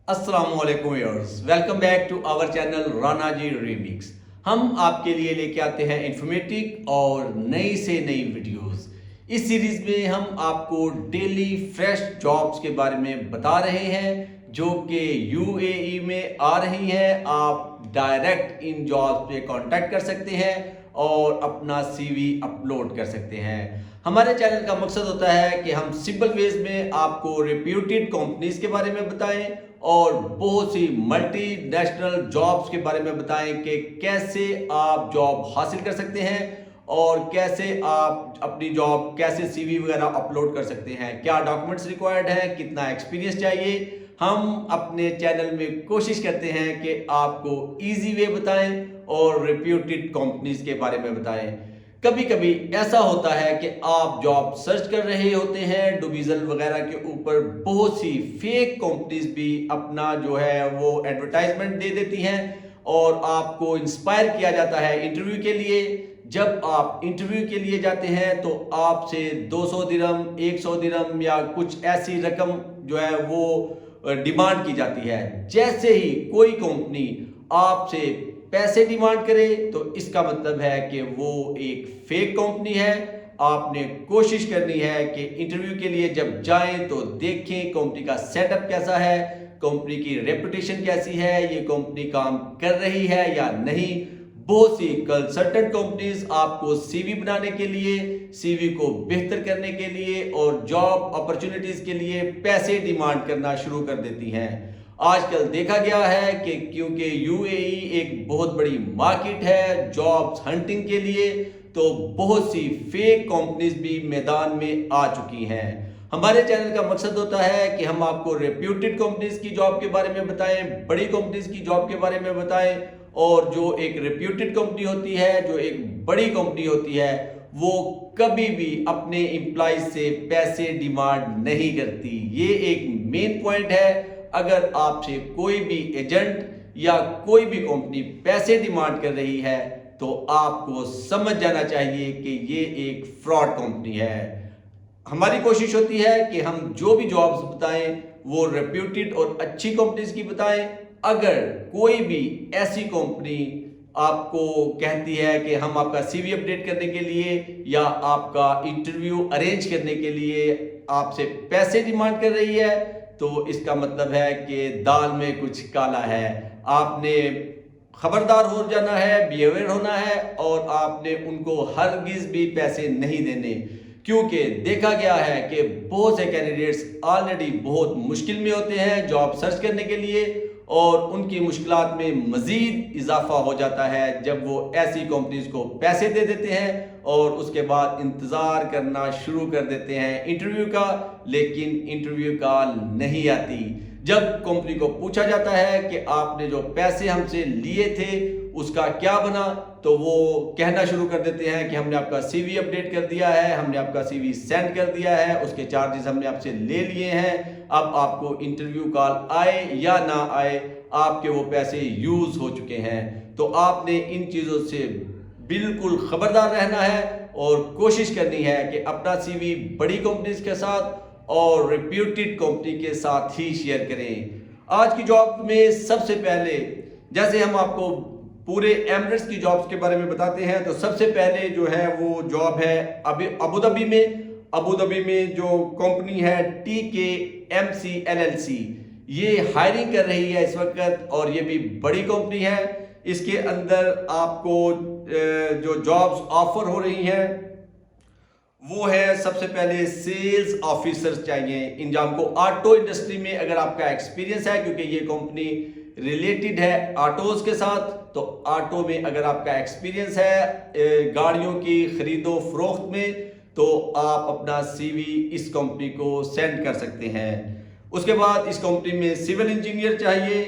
अस्सलामुअलैकुम viewers, welcome back to our channel Rana ji remix. हम आपके लिए लेके आते हैं इंफॉर्मेटिव और नई से नई वीडियोस। इस सीरीज में हम आपको डेली फ्रेश जॉब्स के बारे में बता रहे हैं जो कि यूएई में आ रही हैं। आप डायरेक्ट इन जॉब्स पे कांटेक्ट कर सकते हैं और अपना सीवी अपलोड कर सकते हैं। हमारे चैनल का मकसद होता है कि हम सिंपल वेज में आपको रिप्यूटेड कंपनीज के बारे में बताएं और बहुत सी मल्टीनेशनल जॉब्स के बारे में बताएं कि कैसे आप जॉब हासिल कर सकते हैं और कैसे आप अपनी जॉब कैसे सीवी वगैरह अपलोड कर सकते हैं, क्या डॉक्यूमेंट्स रिक्वायर्ड है, कितना एक्सपीरियंस चाहिए। हम अपने चैनल में कोशिश करते हैं कि आपको इजी वे बताएं और रिप्यूटेड कंपनीज के बारे में बताएं। कभी कभी ऐसा होता है कि आप जॉब सर्च कर रहे होते हैं, डुबिजल वगैरह के ऊपर बहुत सी फेक कंपनीज भी अपना जो है वो एडवर्टाइजमेंट दे देती हैं और आपको इंस्पायर किया जाता है इंटरव्यू के लिए। जब आप इंटरव्यू के लिए जाते हैं तो आपसे 200 दिरहम, 100 दिरहम या कुछ ऐसी रकम जो है वो डिमांड की जाती है। जैसे ही कोई कंपनी आपसे पैसे डिमांड करे तो इसका मतलब है कि वो एक फेक कंपनी है। आपने कोशिश करनी है कि इंटरव्यू के लिए जब जाएं तो देखें कंपनी का सेटअप कैसा है, कंपनी की रेपुटेशन कैसी है, ये कंपनी काम कर रही है या नहीं। बहुत सी कंसल्टेंट कंपनीज आपको सीवी बनाने के लिए, सीवी को बेहतर करने के लिए और जॉब अपॉर्चुनिटीज के लिए पैसे डिमांड करना शुरू कर देती हैं। आजकल देखा गया है कि क्योंकि यूएई एक बहुत बड़ी मार्केट है जॉब्स हंटिंग के लिए, तो बहुत सी फेक कंपनीज भी मैदान में आ चुकी हैं। हमारे चैनल का मकसद होता है कि हम आपको रेप्यूटेड कंपनीज की जॉब के बारे में बताएं, बड़ी कंपनीज की जॉब के बारे में बताएं। और जो एक रेप्यूटेड कंपनी होती है, जो एक बड़ी कंपनी होती है, वो कभी भी अपने एम्प्लॉइज से पैसे डिमांड नहीं करती। ये एक मेन पॉइंट है। अगर आपसे कोई भी एजेंट या कोई भी कंपनी पैसे डिमांड कर रही है तो आपको समझ जाना चाहिए कि ये एक फ्रॉड कंपनी है। हमारी कोशिश होती है कि हम जो भी जॉब्स बताएं वो रेप्यूटेड और अच्छी कंपनीज की बताएं। अगर कोई भी ऐसी कंपनी आपको कहती है कि हम आपका सीवी अपडेट करने के लिए या आपका इंटरव्यू अरेंज करने के लिए आपसे पैसे डिमांड कर रही है, तो इसका मतलब है कि दाल में कुछ काला है। आपने खबरदार हो जाना है, बिहेवियर होना है और आपने उनको हरगिज भी पैसे नहीं देने। क्योंकि देखा गया है कि बहुत से कैंडिडेट्स ऑलरेडी बहुत मुश्किल में होते हैं जॉब सर्च करने के लिए और उनकी मुश्किलात में मज़ीद इजाफा हो जाता है जब वो ऐसी कंपनीज को पैसे दे देते हैं और उसके बाद इंतज़ार करना शुरू कर देते हैं इंटरव्यू का, लेकिन इंटरव्यू कॉल नहीं आती। जब कंपनी को पूछा जाता है कि आपने जो पैसे हमसे लिए थे उसका क्या बना, तो वो कहना शुरू कर देते हैं कि हमने आपका सीवी अपडेट कर दिया है, हमने आपका सीवी सेंड कर दिया है, उसके चार्जेस हमने आपसे ले लिए हैं। अब आपको इंटरव्यू कॉल आए या ना आए, आपके वो पैसे यूज हो चुके हैं। तो आपने इन चीज़ों से बिल्कुल खबरदार रहना है और कोशिश करनी है कि अपना सीवी बड़ी कंपनीज के साथ और रिप्यूटेड कंपनी के साथ ही शेयर करें। आज की जॉब में सबसे पहले जैसे हम आपको पूरे एमिरेट्स की जॉब्स के बारे में बताते हैं, तो सबसे पहले जो है वो जॉब है अभी अबू धाबी में। अबू धाबी में जो कंपनी है TKMC LLC, ये हायरिंग कर रही है इस वक्त और ये भी बड़ी कंपनी है। इसके अंदर आपको जो जॉब्स ऑफर हो रही हैं वो है सबसे पहले सेल्स ऑफिसर्स चाहिए। इन जॉब को ऑटो इंडस्ट्री में अगर आपका एक्सपीरियंस है, क्योंकि ये कंपनी रिलेटेड है ऑटोज के साथ, तो ऑटो में अगर आपका एक्सपीरियंस है गाड़ियों की खरीदो फरोख्त में, तो आप अपना सीवी इस कंपनी को सेंड कर सकते हैं। उसके बाद इस कंपनी में सिविल इंजीनियर चाहिए।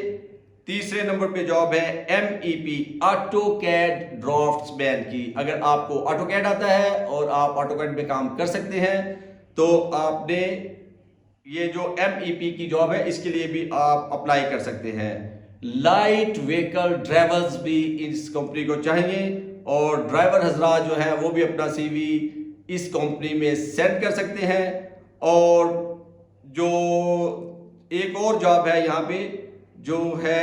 तीसरे नंबर पे जॉब है MEP ऑटोकैड ड्राफ्ट्समैन की। अगर आपको ऑटोकैड आता है और आप ऑटोकैड में काम कर सकते हैं तो आपने ये जो MEP की जॉब है इसके लिए भी आप अप्लाई कर सकते हैं। लाइट व्हीकल ड्राइवर्स भी इस कंपनी को चाहिए और ड्राइवर हजरात जो है वो भी अपना सीवी इस कंपनी में सेंड कर सकते हैं। और जो एक और जॉब है यहाँ पे जो है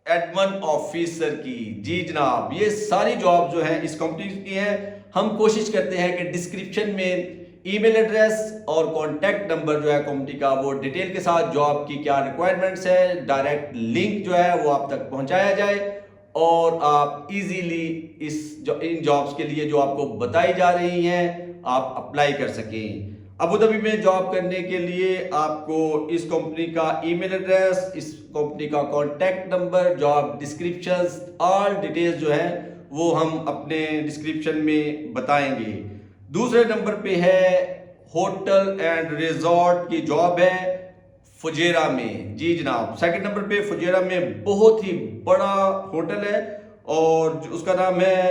एडमिन ऑफिसर की। जी जनाब, ये सारी जॉब जो है इस कंपनी की है। हम कोशिश करते हैं कि डिस्क्रिप्शन में ईमेल एड्रेस और कॉन्टैक्ट नंबर जो है कंपनी का वो डिटेल के साथ जॉब की क्या रिक्वायरमेंट्स है, डायरेक्ट लिंक जो है वो आप तक पहुंचाया जाए और आप इजीली इन जॉब्स के लिए जो आपको बताई जा रही हैं आप अप्लाई कर सकें। अबू धाबी में जॉब करने के लिए आपको इस कंपनी का ईमेल एड्रेस, इस कंपनी का contact number, job descriptions, all details जो है वो हम अपने डिस्क्रिप्शन में बताएंगे। दूसरे नंबर पे है होटल एंड रिजॉर्ट की जॉब है फुजेरा में। जी जनाब, सेकंड नंबर पे फुजेरा में बहुत ही बड़ा होटल है और उसका नाम है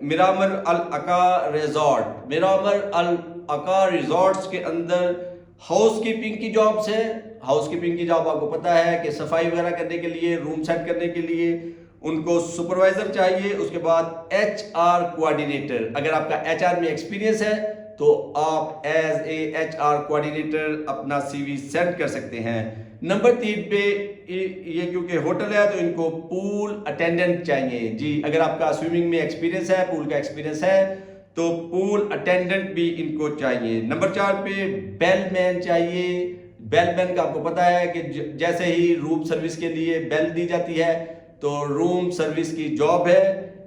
मिरामर अल अका रिजॉर्ट। मिरामर अल अका रिजॉर्ट्स के अंदर हाउस कीपिंग की जॉब्स है। हाउस कीपिंग की जॉब आपको पता है कि सफाई वगैरह करने के लिए, रूम सेट करने के लिए उनको सुपरवाइजर चाहिए। उसके बाद HR कोऑर्डिनेटर, अगर आपका HR में एक्सपीरियंस है तो आप एज ए HR कोऑर्डिनेटर अपना CV सेंड कर सकते हैं। नंबर 3 पे ये क्योंकि होटल है तो इनको पूल अटेंडेंट चाहिए। जी, अगर आपका स्विमिंग में एक्सपीरियंस है, पूल का एक्सपीरियंस है तो पूल अटेंडेंट भी इनको चाहिए। नंबर 4 पे बेलमैन चाहिए। बेलमैन का आपको पता है कि जैसे ही रूम सर्विस के लिए बेल दी जाती है तो रूम सर्विस की जॉब है,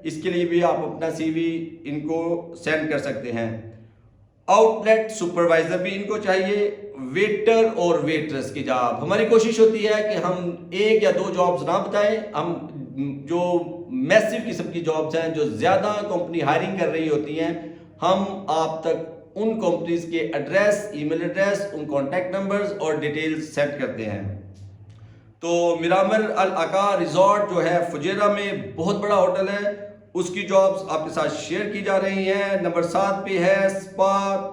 इसके लिए भी आप अपना CV इनको सेंड कर सकते हैं। आउटलेट सुपरवाइजर भी इनको चाहिए। वेटर और वेट्रेस की जॉब, हमारी कोशिश होती है कि हम एक या दो जॉब्स ना बताएं, हम जो मैसिव किस्म की जॉब्स हैं जो ज़्यादा कंपनी हायरिंग कर रही होती हैं, हम आप तक उन कंपनीज के एड्रेस, ईमेल एड्रेस, उन कॉन्टैक्ट नंबर्स और डिटेल्स सेंड करते हैं। तो मिरामर अल अका रिजॉर्ट जो है फुजेरा में बहुत बड़ा होटल है, उसकी जॉब्स आपके साथ शेयर की जा रही हैं। नंबर 7 पे है स्पा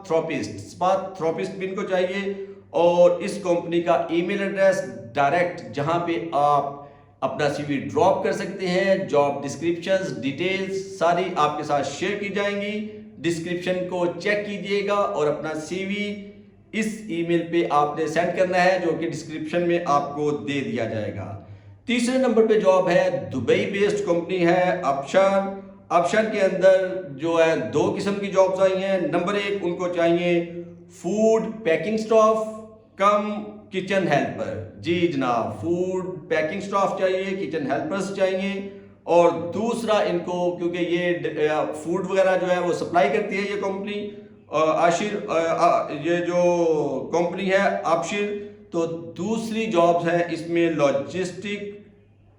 थेरेपिस्ट। स्पा थेरेपिस्ट भी इनको चाहिए और इस कंपनी का ईमेल एड्रेस डायरेक्ट जहां पे आप अपना CV ड्रॉप कर सकते हैं, जॉब डिस्क्रिप्शंस, डिटेल्स सारी आपके साथ शेयर की जाएंगी। डिस्क्रिप्शन को चेक कीजिएगा और अपना CV इस ईमेल पे आपने सेंड करना है जो कि डिस्क्रिप्शन में आपको दे दिया जाएगा। तीसरे नंबर पे जॉब है दुबई बेस्ड कंपनी है अबशार। अबशार के अंदर जो है 2 किस्म की जॉब्स आई हैं। नंबर 1 उनको चाहिए फूड पैकिंग स्टाफ कम किचन हेल्पर। जी जनाब, फूड पैकिंग स्टाफ चाहिए, किचन हेल्पर्स चाहिए। और दूसरा इनको, क्योंकि ये फूड वगैरह जो है वो सप्लाई करती है ये कंपनी आशिर, ये जो कंपनी है आबशिर, तो दूसरी जॉब्स है इसमें logistic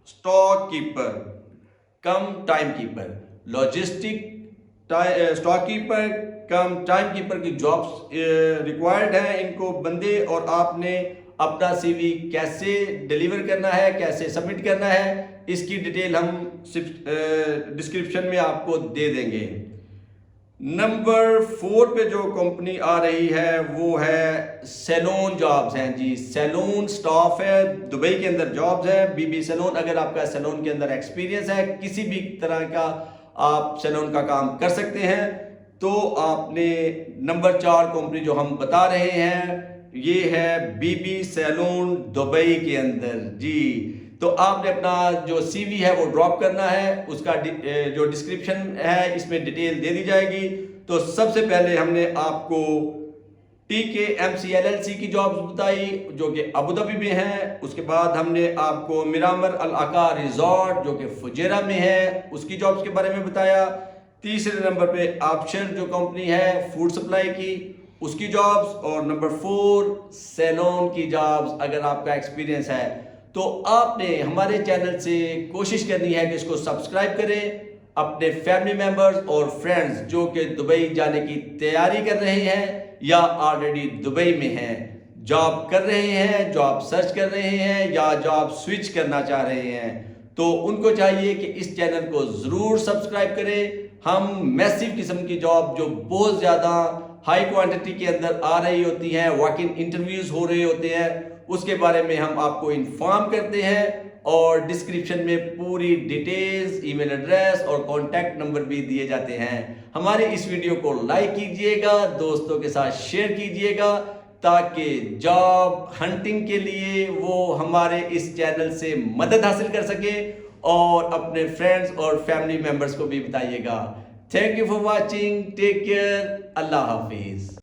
stock keeper cum time keeper. Logistic stock keeper cum time keeper की जॉब्स रिक्वायर्ड है इनको बंदे, और आपने अपना CV कैसे डिलीवर करना है, कैसे सबमिट करना है, इसकी डिटेल हम डिस्क्रिप्शन में आपको दे देंगे। नंबर 4 पे जो कंपनी आ रही है वो है सैलून जॉब्स हैं। जी, सैलून स्टाफ है, दुबई के अंदर जॉब्स है। BB सैलून, अगर आपका सैलून के अंदर एक्सपीरियंस है, किसी भी तरह का आप सैलून का काम कर सकते हैं, तो आपने नंबर 4 कंपनी जो हम बता रहे हैं ये है BB सैलून दुबई के अंदर। जी, तो आपने अपना जो CV है वो ड्रॉप करना है, उसका जो डिस्क्रिप्शन है इसमें डिटेल दे दी जाएगी। तो सबसे पहले हमने आपको TKMC LLC की जॉब्स बताई जो कि अबू धाबी में है। उसके बाद हमने आपको मिरामर अल अका रिजॉर्ट जो कि फुजेरा में है उसकी जॉब्स के बारे में बताया। तीसरे नंबर पे आबशर जो कंपनी है फूड सप्लाई की, उसकी जॉब्स। और नंबर 4 सैलून की जॉब्स। अगर आपका एक्सपीरियंस है तो आपने हमारे चैनल से कोशिश करनी है कि इसको सब्सक्राइब करें, अपने फैमिली मेंबर्स और फ्रेंड्स जो कि दुबई जाने की तैयारी कर रहे हैं या ऑलरेडी दुबई में हैं, जॉब कर रहे हैं, जॉब सर्च कर रहे हैं या जॉब स्विच करना चाह रहे हैं, तो उनको चाहिए कि इस चैनल को ज़रूर सब्सक्राइब करें। हम मैसिव किस्म की जॉब जो बहुत ज़्यादा हाई क्वांटिटी के अंदर आ रही होती हैं, वॉक इन इंटरव्यूज़ हो रहे होते हैं, उसके बारे में हम आपको इन्फॉर्म करते हैं और डिस्क्रिप्शन में पूरी डिटेल्स, ईमेल एड्रेस और कॉन्टैक्ट नंबर भी दिए जाते हैं। हमारे इस वीडियो को लाइक कीजिएगा, दोस्तों के साथ शेयर कीजिएगा ताकि जॉब हंटिंग के लिए वो हमारे इस चैनल से मदद हासिल कर सके और अपने फ्रेंड्स और फैमिली मेंबर्स को भी बताइएगा। Thank you for watching, take care, अल्लाह हाफिज।